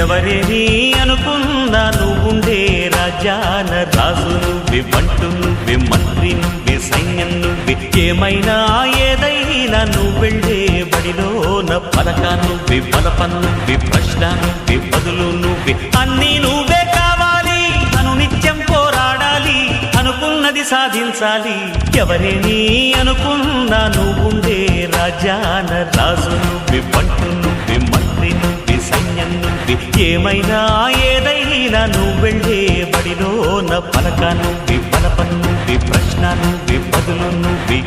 ఎవరేని అనుకున్నా నువ్వుండే రాజాన రాజు నువ్వే, బంటు నువ్వే, మంత్రి నువ్వే, సైన్యం నువ్వే, ఏమైనా ఏదైనా నువ్వు వెళ్ళే బడిలోన పలక నువ్వే, బలపం నువ్వే, ప్రశ్న నువ్వే, బదులు నువ్వే, అన్నీ నువ్వే కావాలి. అను నిత్యం పోరాడాలి, అనుకున్నది సాధించాలి. ఎవరేని అనుకున్నా నువ్వుండే రాజాన రాజు నువ్వే, బంటు నువ్వే, మంత్రి నువ్వే, సైన్యం నువ్వే, ఏమైనా ఏదైనా నువ్వు వెళ్ళే బడిలోన పలక నువ్వే, బలపం నువ్వే, ప్రశ్న నువ్వే, బదులు నువ్వే.